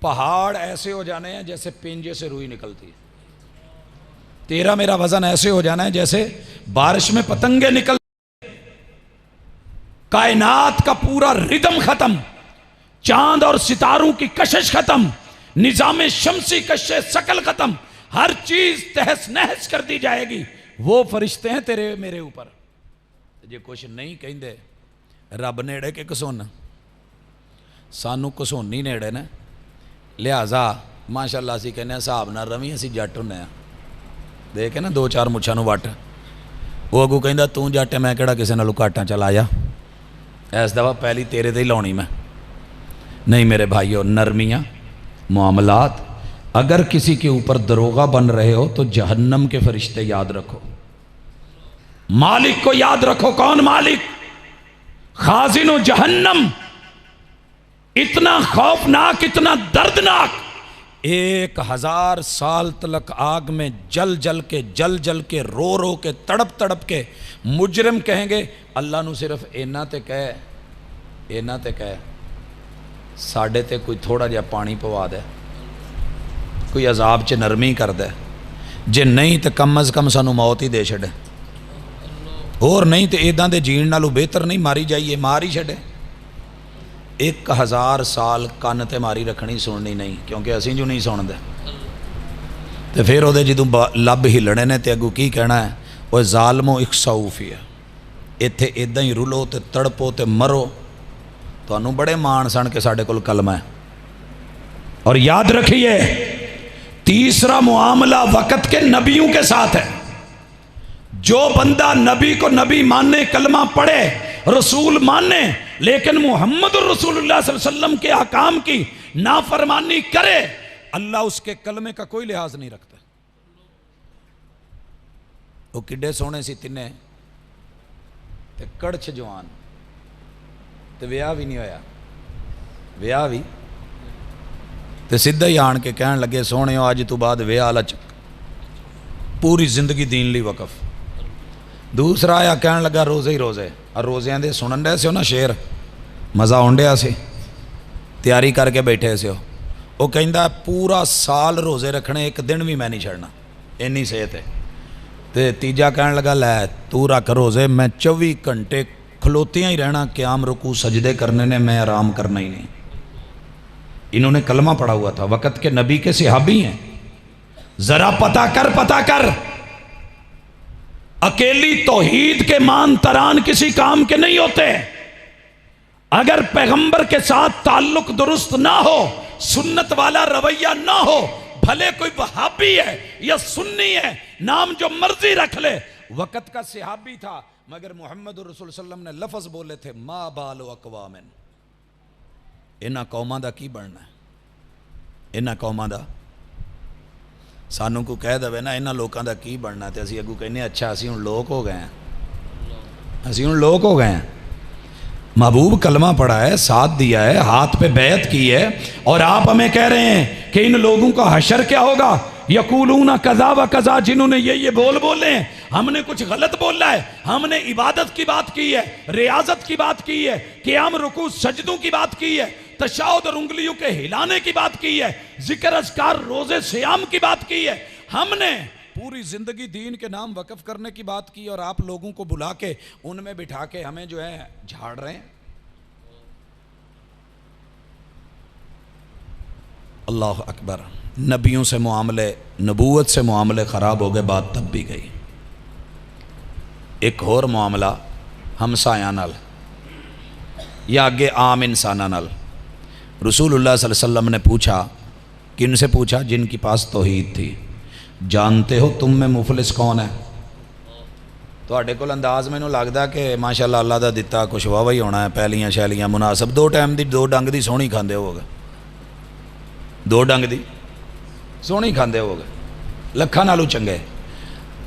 پہاڑ ایسے ہو جانے ہیں جیسے پنجے سے روئی نکلتی ہے. تیرا میرا وزن ایسے ہو جانا ہے جیسے بارش میں پتنگیں نکلتی. کائنات کا پورا ردم ختم، چاند اور ستاروں کی کشش ختم، نظام شمسی کشش سکل ختم، ہر چیز تہس نہس کر دی جائے گی. وہ فرشتے ہیں تیرے میرے اوپر. جے کچھ نہیں کہیں دے رب نیڑے کے کسون سانو کسونی نیڑے نے، لہذا ماشاءاللہ اسی کہنے ہیں صاحب نہ روی اسی جٹ ہونے ہیں. دیکھے نا دو چار مچھاں نو وٹ، وہ اگو کہندا توں جٹ ہے میں کہڑا کسے نالوں کاٹاں چلا جا، اس دفعہ پہلی تیرے تے ہی لاؤنی میں. نہیں میرے بھائیو، نرمیاں معاملات. اگر کسی کے اوپر دروغہ بن رہے ہو تو جہنم کے فرشتے یاد رکھو، مالک کو یاد رکھو. کون مالک؟ خازن و جہنم. اتنا خوفناک، اتنا دردناک، 1000 سال تلک آگ میں جل جل کے رو رو کے تڑپ تڑپ کے مجرم کہیں گے اللہ نو صرف اینا تے کہے ساڑھے تے کوئی تھوڑا جا پانی پوا دے، کوئی عذاب چ نرمی کر دے. جے نہیں تے کم از کم سانو موت ہی دے چھڑے، اور نہیں تے ایداں دے جین نالو بہتر نہیں ماری جائیے، مار ہی چھڑے. 1000 سال کن تے ماری رکھنی سننی نہیں، کیونکہ اسی جو نہیں سن دے. تے پھر او دے جدوں لب ہلنے نے تے اگو کی کہنا ہے، وہ ظالمو اخسعوا فیہ، ایتھے ایداں ہی رولو تے تڑپو تے مرو. تو انہوں بڑے مان سن کے ساڑھے کل کلمہ ہے. اور یاد رکھیے تیسرا معاملہ وقت کے نبیوں کے ساتھ ہے. جو بندہ نبی کو نبی ماننے، کلمہ پڑھے، رسول ماننے، لیکن محمد الرسول اللہ صلی اللہ علیہ وسلم کے احکام کی نافرمانی کرے، اللہ اس کے کلمے کا کوئی لحاظ نہیں رکھتا. وہ کڈے سونے سی تینے تے کڑچ جوان تے ویاہ بھی نہیں ہویا، ویاہ بھی تے سدھا ہی آن کے کہن لگے سونے ہو آج تو بعد ویاہ والا چک، پوری زندگی دین لی وقف. دوسرا آیا کہن لگا روزے ہی روزے، اور روزیاں دے سنن رہے سے ہو نا شیر، مزہ ہونڈیا سے تیاری کر کے بیٹھے سے ہو. وہ کہندا پورا سال روزے رکھنے ایک دن بھی میں نہیں چھڑنا، اینی صحت ہے. تے تیجا کہن لگا لے تو رکھ روزے، میں 24 گھنٹے کھلوتیاں ہی رہنا، قیام رکوع سجدے کرنے نے، میں آرام کرنا ہی نہیں. انہوں نے کلمہ پڑھا ہوا تھا، وقت کے نبی کے صحابی ہیں. ذرا پتہ کر اکیلی توحید کے مان تران کسی کام کے نہیں ہوتے. اگر پیغمبر کے ساتھ تعلق درست نہ ہو، سنت والا رویہ نہ ہو، بھلے کوئی وہابی ہے یا سنی ہے، نام جو مرضی رکھ لے، وقت کا صحابی تھا، مگر محمد الرسول صلی اللہ علیہ وسلم نے لفظ بولے تھے ما بال اقوام، انہاں قوماں دا کی بننا ہے، انہاں قوماں دا سانوں کو کہہ دے نا انہاں لوکاں دا کی بننا، تے اسی اگو کہنے اچھا اسی ہن لوک ہو گئے ہیں، اسی ہن لوک ہو گئے ہیں. محبوب کلمہ پڑھا ہے، ساتھ دیا ہے، ہاتھ پہ بیعت کی ہے، اور آپ ہمیں کہہ رہے ہیں کہ ان لوگوں کا حشر کیا ہوگا؟ یقولون کذا و کذا، جنہوں نے یہ بولے ہیں. ہم نے کچھ غلط بولا ہے، ہم نے عبادت کی بات کی ہے، ریاضت کی بات کی ہے، قیام رکوع سجدوں کی بات کی ہے، تشہد اور انگلیوں کے ہلانے کی بات کی ہے، ذکر اذکار روزے سیام کی بات کی ہے. ہم نے پوری زندگی دین کے نام وقف کرنے کی بات کی، اور آپ لوگوں کو بلا کے ان میں بٹھا کے ہمیں جو ہے جھاڑ رہے ہیں. اللہ اکبر. نبیوں سے معاملے، نبوت سے معاملے خراب ہو گئے، بات تب بھی گئی. ایک اور معاملہ ہمسایاں نال یا آگے عام انساناں نال. رسول اللہ صلی اللہ علیہ وسلم نے پوچھا، کن سے پوچھا؟ جن کی پاس توحید تھی. جانتے ہو تم میں مفلس کون ہے؟ ਤੁਹਾਡੇ ਕੋਲ ਅੰਦਾਜ਼ ਮੈਨੂੰ ਲੱਗਦਾ ਕਿ ਮਾਸ਼ਾਅੱਲਾ ਅੱਲਾ ਦਾ ਦਿੱਤਾ ਕੁਛ ਵਾਵਾ ਹੀ ਹੋਣਾ ਹੈ, ਪਹਿਲੀਆਂ ਸ਼ੈਲੀਆਂ ਮੁਨਾਸਬ, 2 ਟਾਈਮ ਦੀ 2 ਡੰਗ ਦੀ ਸੋਹਣੀ ਖਾਂਦੇ ਹੋਵੋਗੇ, 2 ਡੰਗ ਦੀ ਸੋਹਣੀ ਖਾਂਦੇ ਹੋਵੋਗੇ, ਲੱਖਾਂ ਨਾਲੋਂ ਚੰਗੇ।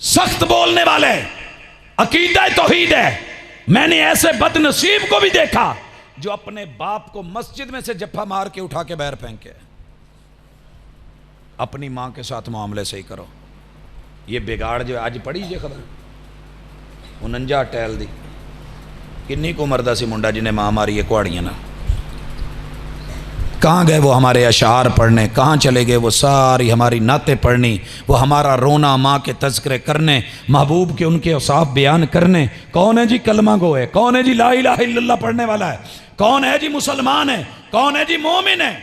سخت بولنے والے، عقیدہ توحید ہے۔ میں نے ایسے بد نصیب کو بھی دیکھا جو اپنے باپ کو مسجد میں سے جپا مار کے اٹھا کے باہر پھینکے۔ اپنی ماں کے ساتھ معاملے صحیح کرو۔ یہ بگاڑ جو آج پڑھی جی خبر 49 ٹیل دی کنی کو مردہ سی منڈا جنہیں ماں ماری ہے کوڑیاں نا، کہاں گئے وہ ہمارے اشعار پڑھنے، کہاں چلے گئے وہ ساری ہماری نعتیں پڑھنی، وہ ہمارا رونا ماں کے تذکرے کرنے، محبوب کے ان کے اوصاف بیان کرنے۔ کون ہے جی کلمہ گو ہے؟ کون ہے جی لا الہ الا اللہ پڑھنے والا ہے؟ کون ہے جی مسلمان ہے؟ کون ہے جی مومن ہے؟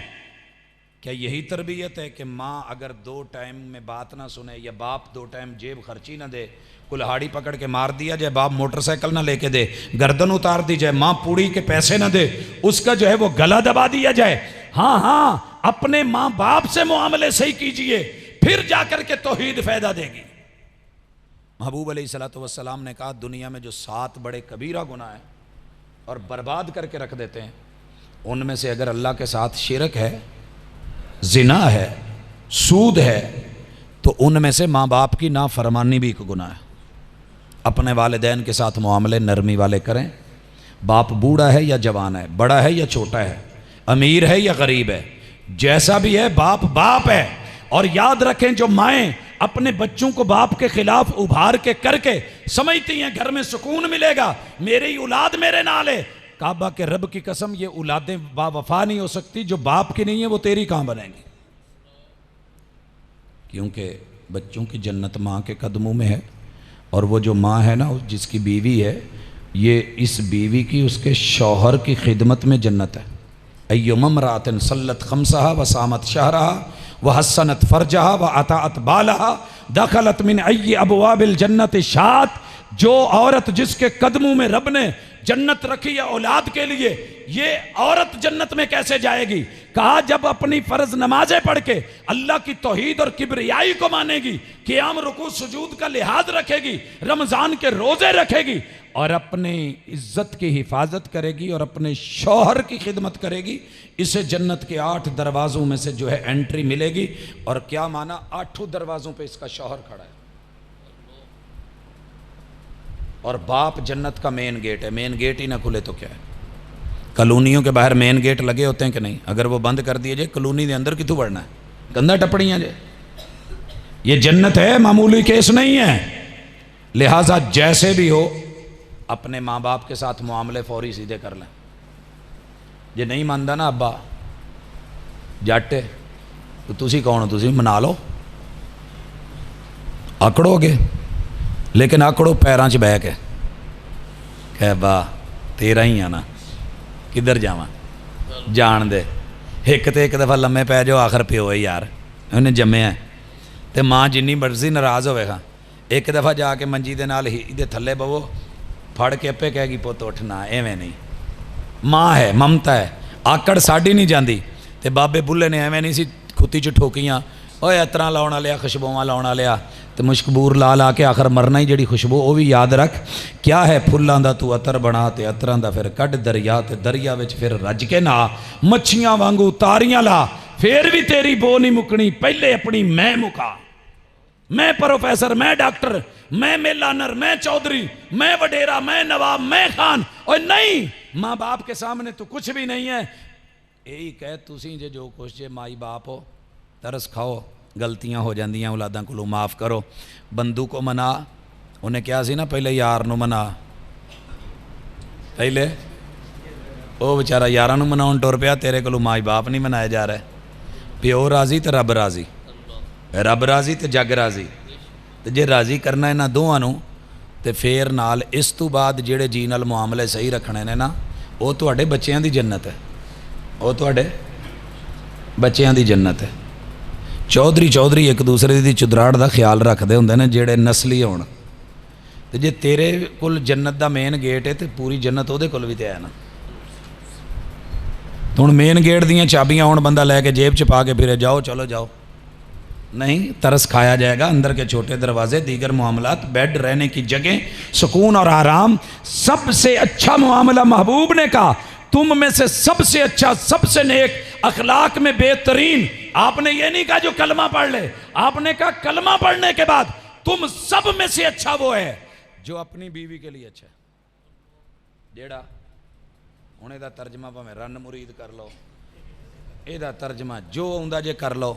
کیا یہی تربیت ہے کہ ماں اگر 2 ٹائم میں بات نہ سنے یا باپ 2 ٹائم جیب خرچی نہ دے، کلہاڑی پکڑ کے مار دیا جائے، باپ موٹر سائیکل نہ لے کے دے، گردن اتار دی جائے، ماں پوڑی کے پیسے نہ دے، اس کا جو ہے وہ گلا دبا دیا جائے؟ ہاں اپنے ماں باپ سے معاملے صحیح کیجئے، پھر جا کر کے توحید فائدہ دے گی۔ محبوب علیہ السلام نے کہا دنیا میں جو 7 بڑے کبیرہ گناہ ہیں اور برباد کر کے رکھ دیتے ہیں، ان میں سے اگر اللہ کے ساتھ شرک ہے، زنا ہے، سود ہے، تو ان میں سے ماں باپ کی نافرمانی بھی ایک گناہ ہے۔ اپنے والدین کے ساتھ معاملے نرمی والے کریں، باپ بوڑھا ہے یا جوان ہے، بڑا ہے یا چھوٹا ہے، امیر ہے یا غریب ہے، جیسا بھی ہے باپ باپ ہے۔ اور یاد رکھیں جو مائیں اپنے بچوں کو باپ کے خلاف ابھار کے کر کے سمجھتی ہیں گھر میں سکون ملے گا، میری اولاد میرے نال ہے، کعبہ کے رب کی قسم یہ اولادیں با وفا نہیں ہو سکتی، جو باپ کی نہیں ہیں وہ تیری کہاں بنیں گی؟ کیونکہ بچوں کی جنت ماں کے قدموں میں ہے، اور وہ جو ماں ہے نا جس کی بیوی ہے، یہ اس بیوی کی اس کے شوہر کی خدمت میں جنت ہے۔ ایما امرأۃ صلت خمسہا وصامت شہرہا وحسنت فرجہا واطاعت بالہا دخلت من ای ابواب الجنت شاءت۔ جو عورت جس کے قدموں میں رب نے جنت رکھی ہے اولاد کے لیے، یہ عورت جنت میں کیسے جائے گی؟ کہا جب اپنی فرض نمازیں پڑھ کے اللہ کی توحید اور کبریائی کو مانے گی، قیام رکوع سجود کا لحاظ رکھے گی، رمضان کے روزے رکھے گی، اور اپنی عزت کی حفاظت کرے گی اور اپنے شوہر کی خدمت کرے گی، اسے جنت کے 8 دروازوں میں سے جو ہے انٹری ملے گی۔ اور کیا مانا؟ 8 دروازوں پہ اس کا شوہر کھڑا ہے، اور باپ جنت کا مین گیٹ ہے۔ مین گیٹ ہی نہ کھلے تو کیا ہے؟ کالونیوں کے باہر مین گیٹ لگے ہوتے ہیں کہ نہیں؟ اگر وہ بند کر دیے جائے کالونی دے اندر کتوں بڑھنا ہے؟ گندہ ٹپڑیاں جائے۔ یہ جنت ہے، معمولی کیس نہیں ہے۔ لہٰذا جیسے بھی ہو اپنے ماں باپ کے ساتھ معاملے فوری سیدھے کر لیں۔ یہ نہیں مانتا نا ابا جٹ تو تسی کون ہو؟ تسی منا لو، آکڑو گے، لیکن آکڑو پیراں چ بہ کے کہ با تیرا ہی آنا، کدھر جاواں جان دے۔ ایک تے ایک دفعہ لمے پہ جو آخر پیو ہے یار، انہیں جمے ہیں تے ماں جنی مرضی ناراض ہوئے گا، ایک دفعہ جا کے منجی دے نال ہی دے تھلے بوو، پھڑ کے اپے کہے گی پوت اٹھنا، ایویں نہیں۔ ماں ہے، ممتا ہے، آکڑ ساڑی نہیں جاندی۔ تے بابے بلے نے ایویں نہیں سی کھتی چ ٹھوکیاں، اوے اترا لاؤنا لیا، خوشبواں لاؤنا لیا، تے مشکبور لا لا کے آخر مرنا ہی جڑی خوشبو، وہ بھی یاد رکھ کیا ہے، پھلاں دا تو عطر بنا تے عطراں دا پھر کڈ دریا تے دریا وچ پھر رج کے نہ مچھیاں وانگو تاریاں لا، پھر بھی تیری بو نہیں مکنی، پہلے اپنی میں مکا۔ میں پروفیسر، میں ڈاکٹر، میں میلانر، میں چودھری، میں وڈیرا، میں نواب، میں خان، اور نہیں، ماں باپ کے سامنے تو کچھ بھی نہیں ہے۔ یہی کہہ تسی جے جو کچھ جے مائی باپ ہو، ترس کھاؤ، غلطیاں ہو جاندیاں اولاداں کو معاف کرو۔ بندو کو منا، انہیں کیا سی نا پہلے یار نو منا، پہلے وہ بیچارہ یاراں نو مناؤن ٹر پیا، تیرے کو مائی باپ نہیں منایا جا رہا ہے۔ پیو راضی تے رب راضی، رب راضی تے جگ راضی، تے جے راضی کرنا ہے نا دوہاں نو تے پھر نال اس تو بعد جڑے جی نال معاملے صحیح رکھنے نے نا، وہ تواڈے بچیاں دی جنت ہے، وہ تواڈے بچیاں دی جنت ہے۔ چودھری ایک دوسرے دی چدراڑ دا خیال رکھدے ہوندے نے جڑے نسلی ہون، تے جے تیرے کول جنت دا مین گیٹ ہے تے پوری جنت او دے کول بھی تے ہے نا۔ تو ہن مین گیٹ دیاں چابیاں ہون بندہ لے کے جیب چ پا کے پھرے جاؤ چلو جاؤ، نہیں، ترس کھایا جائے گا۔ اندر کے چھوٹے دروازے، دیگر معاملات، بیڈ، رہنے کی جگہ، سکون اور آرام۔ سب سے اچھا معاملہ محبوب نے کہا تم میں سے سب سے اچھا، سب سے نیک، اخلاق میں بہترین۔ آپ نے یہ نہیں کہا جو کلمہ پڑھ لے، آپ نے کہا کلمہ پڑھنے کے بعد تم سب میں سے اچھا وہ ہے جو اپنی بیوی کے لیے اچھا ہے. جیڑا ہوں یہ ترجمہ پہ رن مرید کر لو، یہ ترجمہ جو آتا جے کر لو،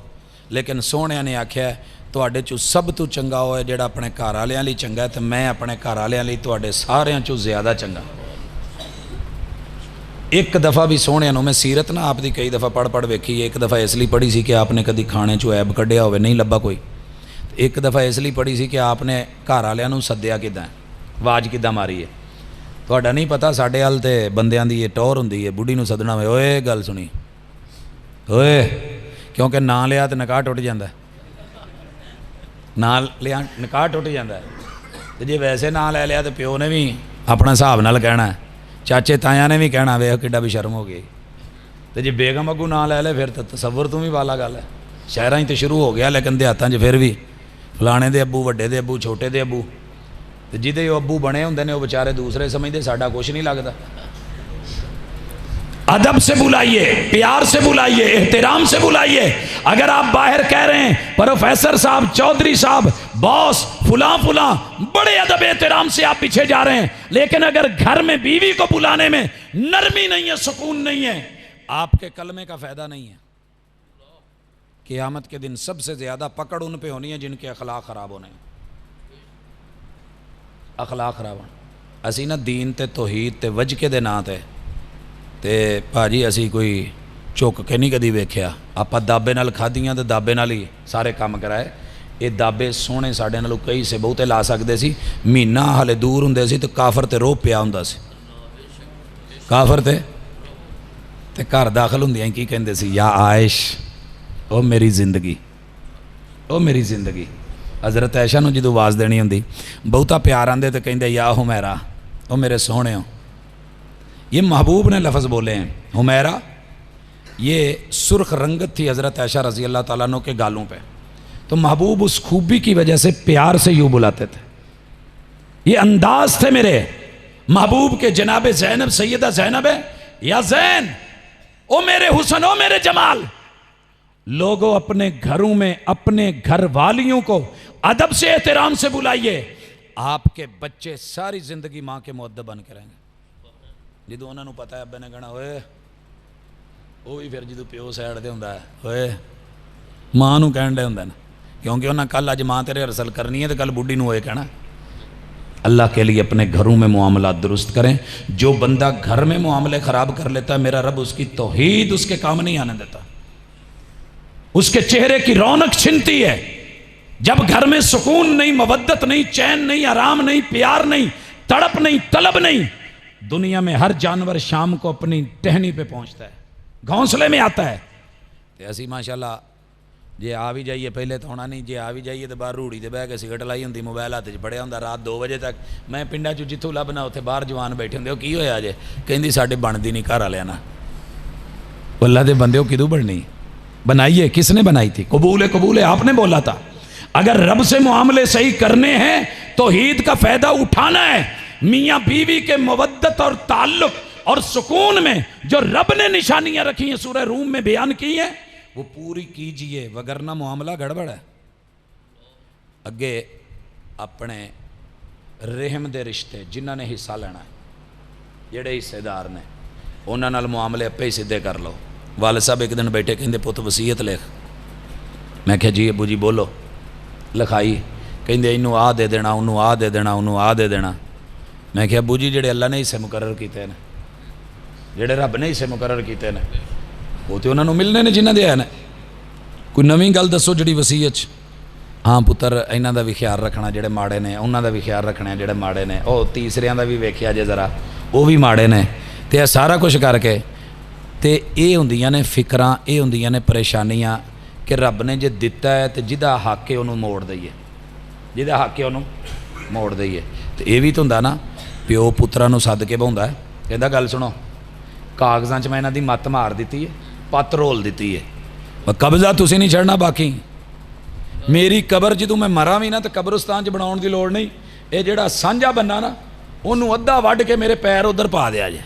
لیکن سونے نے آخیا تواڈے چوں سب تو چنگا وہ ہے جڑا اپنے گھر والوں لئی چنگا ہے، تو میں اپنے گھر والوں لئی تواڈے سارے چوں زیادہ چنگا. ایک دفعہ بھی سونے میں سیرت نہ آپ دی کئی دفعہ پڑھ ویکھی. ایک دفعہ اس لیے پڑھی سی کہ آپ نے کدی کھانے چوں عیب کڈیا ہوئے، نہیں لبا کوئی. ایک دفعہ اس لیے پڑھی سی کہ آپ نے گھر والوں سدیا کداں، آواز کداں ماری ہے. تہاڈا نہیں پتا ساڈے حال تے بندیاں دی یہ ٹور ہوندی ہے، بڈھی نوں سدنا ہوئے اوئے گل سنی اوئے، کیونکہ نا لیا تو نکاح ٹوٹ جاتا ہے، نا لیا نکاح ٹوٹ جاتا ہے. تو جی ویسے نا لے لیا تو پیو نے بھی اپنا حساب نال کہنا ہے، چاچے تایاں نے بھی کہنا وے کڈا بھی شرم ہو گئی. تو جی بیگم اگوں نا لے لے پھر تو تصور تو بھی والا گل ہے. شہراں تو شروع ہو گیا لیکن دیہاتاں پھر بھی فلانے دے ابو، وڈے دے ابو، چھوٹے دے ابو، تو جہدے وہ ابو بنے ہوندے نے وہ بیچارے دوسرے سمجھتے ساڈا کچھ نہیں لگتا. ادب سے بلائیے، پیار سے بلائیے، احترام سے بلائیے. اگر آپ باہر کہہ رہے ہیں پروفیسر صاحب، چودھری صاحب، باس، فلاں فلاں، بڑے ادب احترام سے آپ پیچھے جا رہے ہیں، لیکن اگر گھر میں بیوی کو بلانے میں نرمی نہیں ہے، سکون نہیں ہے، آپ کے کلمے کا فائدہ نہیں ہے. قیامت کے دن سب سے زیادہ پکڑ ان پہ ہونی ہے جن کے اخلاق خراب ہونے ہیں. اخلاق خراب ہونے اسی نا دین تے توحید تے وجکے دے نا تے بھاجی اسی کوئی چک کے نہیں کدی ویکھیا. آپ دابے نال کھادیاں تے دابے نال ہی سارے کام کرائے. یہ دابے سونے ساڈے نالوں کئی سے بہتے لا سکتے سی. مہینہ ہالے دور ہوندے سی تو کافر تے رو پیا ہوندا سی. کافر تے گھر داخل ہوندیاں کی کہندے سی یا عائش او میری زندگی، او میری زندگی. حضرت عائشہ نو جدو آواز دینی ہوندی بہتا پیار آندے تو کہندے یا حمیرہ، او میرے سونے ہو. یہ محبوب نے لفظ بولے ہیں. حمیرہ یہ سرخ رنگت تھی حضرت عائشہ رضی اللہ تعالیٰ عنہ کے گالوں پہ، تو محبوب اس خوبی کی وجہ سے پیار سے یوں بلاتے تھے. یہ انداز تھے میرے محبوب کے. جناب زینب، سیدہ زینب ہے یا زین، او میرے حسن، او میرے جمال. لوگوں اپنے گھروں میں اپنے گھر والیوں کو ادب سے احترام سے بلائیے. آپ کے بچے ساری زندگی ماں کے مؤدب بن کے رہیں گے. جدو انہوں نے پتا ہے ابے نے کہنا ہوئے، وہ بھی پھر جدو پیو سائڈ دے ہوندا ہے ہوئے ماں نو کہن دے ہوندا نا، کیونکہ انہاں کل اج ماں تیرے ارسل کرنی ہے تو کل بڈھی نو ہوئے کہنا. اللہ کے لیے اپنے گھروں میں معاملات درست کریں. جو بندہ گھر میں معاملے خراب کر لیتا ہے میرا رب اس کی توحید اس کے کام نہیں آنے دیتا، اس کے چہرے کی رونق چھنتی ہے. جب گھر میں سکون نہیں، مودت نہیں، چین نہیں، آرام نہیں، پیار نہیں، تڑپ نہیں، طلب نہیں، دنیا میں ہر جانور شام کو اپنی ٹہنی پہ پہنچتا ہے، گھونسلے میں آتا ہے. تو اسی ماشاءاللہ جی آ بھی جائیے، پہلے تو ہونا نہیں، جی آ بھی جائیے تو باہر روڑی دے بہ کے سگرٹ لائی ہوندی، موبائل ہاتھ پڑیا ہوندا رات 2 بجے تک. میں پنڈا چ جتوں لبنا اتنے باہر جوان بیٹھے ہوندے، وہ کی ہویا جے کہندی ساڈے بنتی نہیں گھر والے نا. اللہ دے بندے وہ کدوں بننی بنائیے؟ کس نے بنائی تھی؟ قبول ہے، قبول ہے، آپ نے بولا تھا. اگر رب سے معاملے صحیح کرنے ہیں توحید کا فائدہ اٹھانا ہے. میاں بیوی کے مودت اور تعلق اور سکون میں جو رب نے نشانیاں رکھی ہیں سورہ روم میں بیان کی ہیں وہ پوری کیجئے، وگرنہ معاملہ گڑبڑ ہے. اگے اپنے رحم دے رشتے جنہاں نے حصہ لینا ہے، جڑے حصے دار نے انہاں نال معاملے اپے ہی سیدھے کر لو. والد صاحب ایک دن بیٹھے کہندے پت وصیت لکھ. میں کہا جی ابو جی بولو. لکھائی. کہندے انہوں آ دے دینا، انہوں آ دے دینا، انہوں آ دے دینا. میں کہا ابو جی جڑے اللہ نے حصے مقرر کیتے ہیں، جڑے رب نے حصے مقرر کیتے ہیں وہ تو انہوں ملنے نے جنہاں دے آئے نا. کوئی نویں گل دسو جڑی وصیت. ہاں پتر انہاں دا بھی خیال رکھنا جڑے ماڑے نے، انہاں دا بھی خیال رکھنا جڑے ماڑے نے، او تیسریاں دا بھی ویکھیا جے ذرا وہ بھی ماڑے نے. تے سارا کچھ کر کے تے اے ہوندیاں نے فکراں، اے ہوندیاں نے پریشانیاں کہ رب نے جے دتا ہے تے جدا حق ہے انہوں موڑ دئیے، جدا حق ہے انہوں موڑ دئیے. تے اے بھی تو ہوندا نا پیو پتراں نوں سد کے بہوندا ہے، کہندا گل سنو کاغذاں چ میں انہاں دی مت مار دتی ہے، پت رول دتی ہے، قبضہ تسی نہیں چھڑنا. باقی میری قبر جدوں میں مراں بھی نا تو قبرستان چ بناؤن دی لوڑ نہیں. اے جڑا سانجا بننا نا انہوں ادھا وڈ کے میرے پیر ادھر پا دیا جے.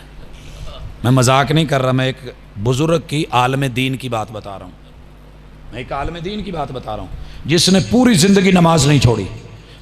میں مذاق نہیں کر رہا، میں ایک بزرگ کی عالم دین کی بات بتا رہا ہوں. میں ایک عالم دین کی بات بتا رہا ہوں جس نے پوری زندگی نماز نہیں چھوڑی،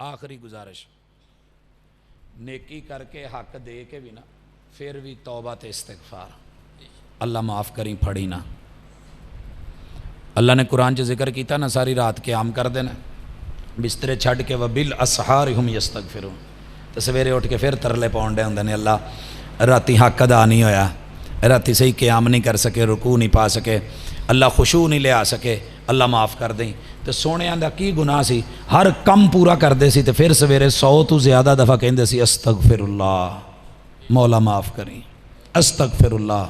آخری گزارش، نیکی کر کے حق دے کے بھی نا پھر بھی توبہ تے استغفار، اللہ معاف کریں پھڑی نا۔ اللہ نے قرآن چ ذکر کیتا نا ساری رات قیام کر دینا، بسترے چھڈ کے وبالاسحار ہم یستغفرون، تو سویرے اٹھ کے پھر ترلے پاؤن ڈے ہوندے نے اللہ راتی حق ادا نہیں ہویا، راتی صحیح قیام نہیں کر سکے، رکوع نہیں پا سکے، اللہ خشوع نہیں لے آ سکے، اللہ معاف کر دیں۔ تو سونیاں دا کی گناہ سی، ہر کم پورا کر دے سی، تو پھر سویرے 100 تو زیادہ دفعہ کہندے سی استغفر اللہ، مولا معاف کریں، استغفر اللہ،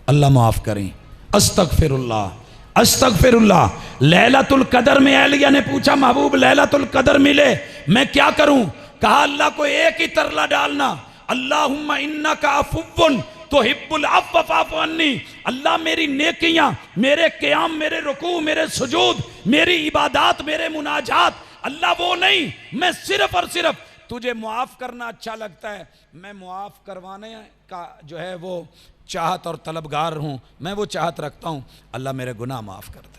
اللہ معاف کریں، استغفر اللہ، استغفر اللہ۔ لیلۃ القدر میں اہلیہ نے پوچھا محبوب لیلۃ القدر ملے میں کیا کروں؟ کہا اللہ کو ایک ہی ترلا ڈالنا، اللہم انک عفو تحب العفو فاعف عنی، اللہ میری نیکیاں، میرے قیام، میرے رکوع، میرے سجود، میری عبادات، میرے مناجات، اللہ وہ نہیں، میں صرف اور صرف تجھے معاف کرنا اچھا لگتا ہے، میں معاف کروانے کا جو ہے وہ چاہت اور طلبگار ہوں، میں وہ چاہت رکھتا ہوں، اللہ میرے گناہ معاف کر دے۔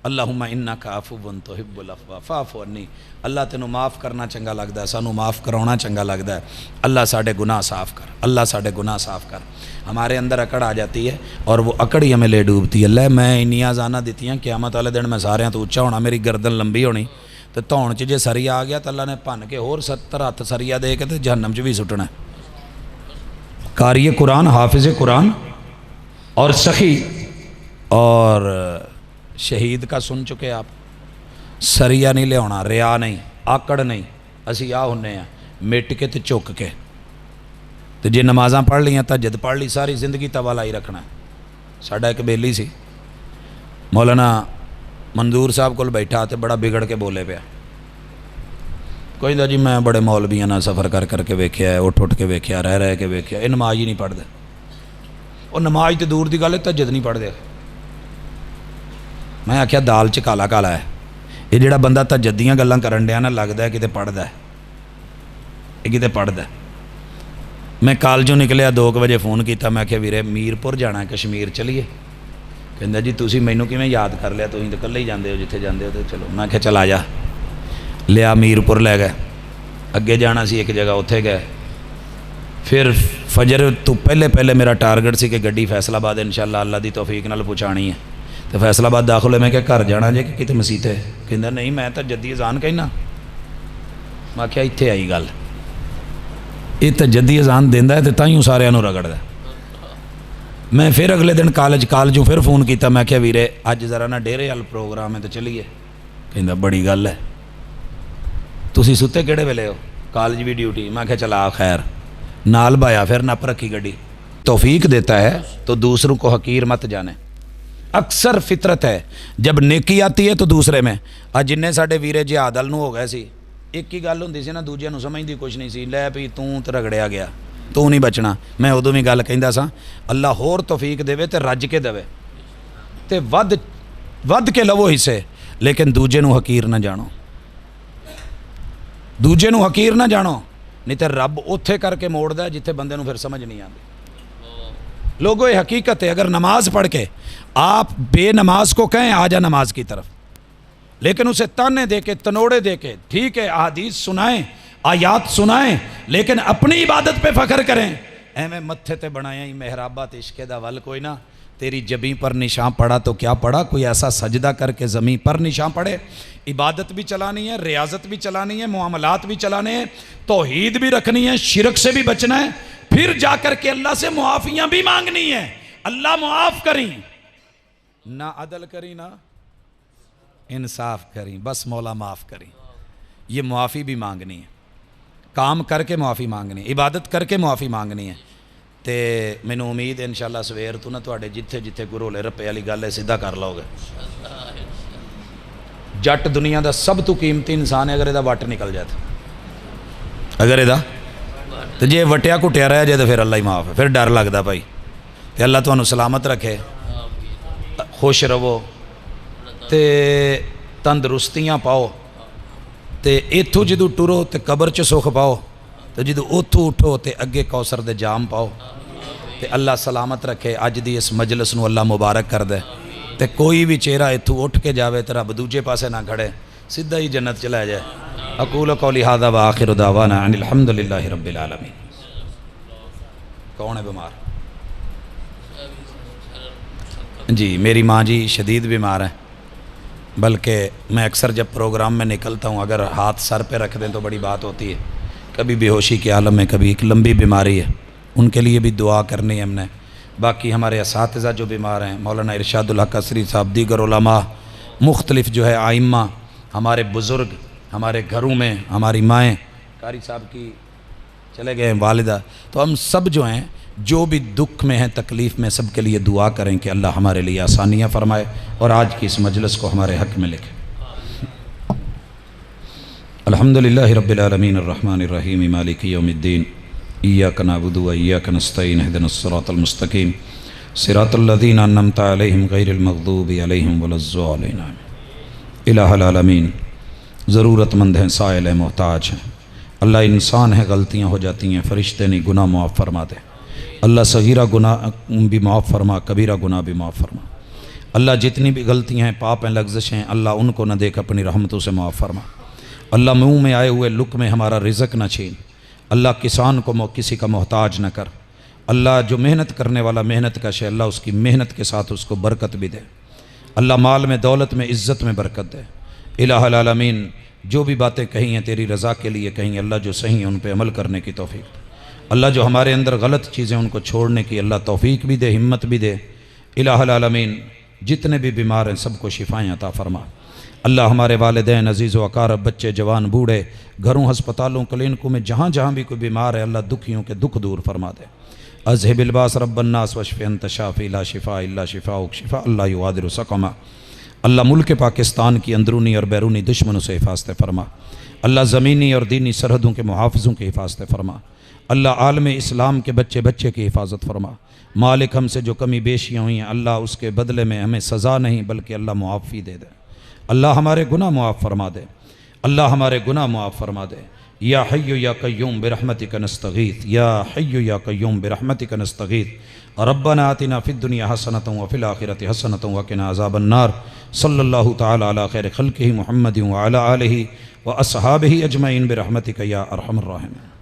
اللہم انک عفو تحب العفو فاعف عنی، اللہ تینوں معاف کرنا چنگا لگتا ہے، سانوں معاف کراؤنا چنگا لگتا ہے، اللہ ساڑھے گناہ صاف کر، اللہ ساڑھے گناہ صاف کر۔ ہمارے اندر اکڑ آ جاتی ہے اور وہ اکڑ ہی ہمیں لے ڈوبتی ہے، اللہ میں انیاں زانہ دیتی ہیں قیامت والے دن میں سارے تو اونچا ہونا، میری گردن لمبی ہونی، تو تون چ جے سریا آ گیا تو اللہ نے بھن کے اور 70 ہاتھ سریا دے کے تو جہنم چ بھی سٹنا ہے۔ قاری قرآن، حافظ قرآن اور سخی اور شہید کا سن چکے آپ، سریا نہیں لے ہونا، ریا نہیں، آکڑ نہیں، اسی آ ہونے ہیں مٹ کے تے چک کے، تو جے نمازاں پڑھ لیاں تہجد پڑھ لی، ساری زندگی توا لائی رکھنا ہے۔ ساڈا ایک بیلی سی مولانا منظور صاحب کول بیٹھا تے بڑا بگڑ کے بولے پیا، کوئی دا جی میں بڑے مولویاں نال سفر کر کر کے ویکھیا ہے، اٹھ کے ویکھیا، رہ کے ویکھیا، یہ نماز ہی نہیں پڑھدے، وہ نماز تے دور دی گل ہے تہجد نہیں پڑھدے۔ میں آکھیا دال چ کالا کالا ہے، یہ جڑا بندہ تہجد دیاں گلاں کرن ڈیا نا لگدا ہے کتے پڑھدا ہے، یہ کتے پڑھدا ہے۔ میں کالجوں نکلیا 2 بجے فون کیتا، میں آکھیا ویرے میرپور جانا ہے کشمیر چلیے، کہندا جی تسی مینوں کیویں یاد کر لیا، تسی تے کلے ہی جاندے ہو جتھے جاندے ہو، تو چلو میں آکھیا چل آ جا، لیا میرپور لے گئے، اگے جانا سی ایک جگہ اتھے گئے، پھر فجر تو پہلے میرا ٹارگٹ سی کہ گڈی فیصل آباد انشاءاللہ اللہ دی توفیق نال پہنچانی ہے، تو فیصل آباد داخل ہوئے، میں کہ گھر جانا جے کہ کتے مسیت ہے، کہندا نہیں میں تہجدی اذان کہنا، میں آکھیا ایتھے آئی گل، یہ تہجدی اذان دیندا ہے تے تائیوں سارے نوں رگڑدا ہے۔ میں پھر اگلے دن کالجوں پھر فون کیتا، میں آکھیا ویرے اج ذرا نا ڈیرے وال پروگرام ہے تو چلیے، کہندا بڑی گل ہے، تسی ستے کیڑے ویلے ہو، کالج بھی ڈیوٹی، میں آکھیا چلا خیر، نال بایا پھر نپ رکھی گڈی۔ توفیق دیتا ہے تو دوسروں کو حقیر مت جانے، اکثر فطرت ہے جب نیکی آتی ہے تو دوسرے میں، آج جنہیں ساڈے ویرے جہاد ال نو ہو گئے سی، ایک ہی گل ہوندی سی نا، دوجے نو سمجھ دی کچھ نہیں سی، لے پی توں تے رگڑیا گیا، تو نہیں بچنا۔ میں ادوں بھی گل کہندا سا اللہ ہور توفیق دے تے رج کے دے تے ود کے لو حصے، لیکن دوجے نو حقیر نہ جانو، دوجے نو حقیر نہ جانو، نہیں تے رب اوتھے کر کے موڑ دا جتھے بندے نو پھر سمجھ نہیں آندی۔ لوگوں یہ حقیقت ہے، اگر نماز پڑھ کے آپ بے نماز کو کہیں آ جا نماز کی طرف، لیکن اسے تانے دے کے تنوڑے دے کے، ٹھیک ہے احادیث سنائیں، آیات سنائیں، لیکن اپنی عبادت پہ فخر کریں، ایویں متھے تے بنایا ہی محرابات عشق دا ول کوئی نہ، تیری جبیں پر نشان پڑا تو کیا پڑا، کوئی ایسا سجدہ کر کے زمین پر نشان پڑے۔ عبادت بھی چلانی ہے، ریاضت بھی چلانی ہے، معاملات بھی چلانے ہیں، توحید بھی رکھنی ہے، شرک سے بھی بچنا ہے، پھر جا کر کے اللہ سے معافیاں بھی مانگنی ہے، اللہ معاف کریں، نہ عدل کریں نہ انصاف کریں، بس مولا معاف کریں، یہ معافی بھی مانگنی ہے، کام کر کے معافی مانگنی ہے، عبادت کر کے معافی مانگنی ہے۔ تے مینوں امید ہے انشاءاللہ سویر تو نہ تواڈے جتھے جتھے گرولے رپے والی گل ہے سیدھا کر لو گے۔ جٹ دنیا دا سب تو قیمتی انسان ہے اگر یہ وٹ نکل جائے تو، اگر یہ تو جے وٹیا کٹیا رہ جائے تو پھر اللہ ہی معاف ہے، پھر ڈر لگتا بھائی، تے اللہ تمہیں سلامت رکھے، خوش رہو تے تندرستیاں پاؤ، تے ایتھوں جدو ٹرو تے قبر چ سکھ پاؤ، تے جدو اوتھوں اٹھو تے اگے کوثر دے جام پاؤ، تے اللہ سلامت رکھے، اج دی اس مجلس نو اللہ مبارک کر دے، تے کوئی بھی چہرہ ایتھوں اٹھ کے جاوے تے رب دوجے پاسے نہ کھڑے، سیدھا ہی جنت چلا جائے۔ اقول قولی ھذا وآخر دعوانا ان الحمد للہ رب العالمین۔ کون ہے بیمار؟ جی میری ماں جی شدید بیمار ہیں، بلکہ میں اکثر جب پروگرام میں نکلتا ہوں اگر ہاتھ سر پہ رکھ دیں تو بڑی بات ہوتی ہے، کبھی بے ہوشی کے عالم میں، کبھی ایک لمبی بیماری ہے، ان کے لیے بھی دعا کرنی ہے ہم نے۔ باقی ہمارے اساتذہ جو بیمار ہیں، مولانا ارشاد الحق عصری صاحب، دیگر علماء، مختلف جو ہے آئمہ، ہمارے بزرگ، ہمارے گھروں میں ہماری مائیں، قاری صاحب کی چلے گئے ہیں والدہ، تو ہم سب جو ہیں جو بھی دکھ میں ہیں، تکلیف میں، سب کے لیے دعا کریں کہ اللہ ہمارے لیے آسانیاں فرمائے اور آج کی اس مجلس کو ہمارے حق میں لکھے۔ الحمدللہ رب العالمین الرحمن الرحیم مالک یوم الدین ایاک نعبد و ایاک نستعین اہدنا الصراط المستقیم صراط الذین انعمت علیہم غیر المغضوب علیہم ولا الضالین۔ الہ العالمین، ضرورت مند ہیں، سائل ہیں، محتاج ہیں، اللہ انسان ہے، غلطیاں ہو جاتی ہیں، فرشتے نہیں، گناہ معاف فرما دے اللہ، صغیرہ گناہ بھی معاف فرما، کبیرہ گناہ بھی معاف فرما اللہ، جتنی بھی غلطیاں ہیں، پاپ ہیں، لغزشیں ہیں، اللہ ان کو نہ دیکھ اپنی رحمتوں سے معاف فرما اللہ، منہ میں آئے ہوئے لک میں ہمارا رزق نہ چھین اللہ، کسان کو کسی کا محتاج نہ کر اللہ، جو محنت کرنے والا محنت کا شے اللہ، اس کی محنت کے ساتھ اس کو برکت بھی دے اللہ، مال میں، دولت میں، عزت میں برکت دے الہ العالمین، جو بھی باتیں کہی ہیں تیری رضا کے لیے کہیں اللہ، جو صحیح ہیں ان پہ عمل کرنے کی توفیق اللہ، جو ہمارے اندر غلط چیزیں ان کو چھوڑنے کی اللہ توفیق بھی دے، ہمت بھی دے الہ العالمین، جتنے بھی بیمار ہیں سب کو شفائیں عطا فرما اللہ، ہمارے والدین، عزیز و اقارب، بچے، جوان، بوڑھے، گھروں، ہسپتالوں، کلینکوں میں جہاں جہاں بھی کوئی بیمار ہے اللہ، دکھیوں کے دکھ دور فرما دے اذہب الباس رب الناس واشف انت شافی لا شفاء الا شفاؤک شفاء لا یغادر سقما اللہ، ملک پاکستان کی اندرونی اور بیرونی دشمنوں سے حفاظت فرما اللہ، زمینی اور دینی سرحدوں کے محافظوں کی حفاظت فرما اللہ، عالم اسلام کے بچے بچے کی حفاظت فرما مالک، ہم سے جو کمی بیشیاں ہوئی ہیں اللہ، اس کے بدلے میں ہمیں سزا نہیں بلکہ اللہ معافی دے دے اللہ، ہمارے گناہ معاف فرما دے اللہ، ہمارے گناہ معاف فرما دے یا حی یا قیوم برحمتک نستغیث یا حی یا قیوم برحمتک نستغیث ربنا آتنا فی الدنیا حسنۃ وفی الآخرۃ حسنۃ وقنا عذاب النار صلی اللہ تعالی علی خیر خلقہ محمد وعلی آلہ واصحابہ اجمعین برحمتک یا ارحم الراحمین۔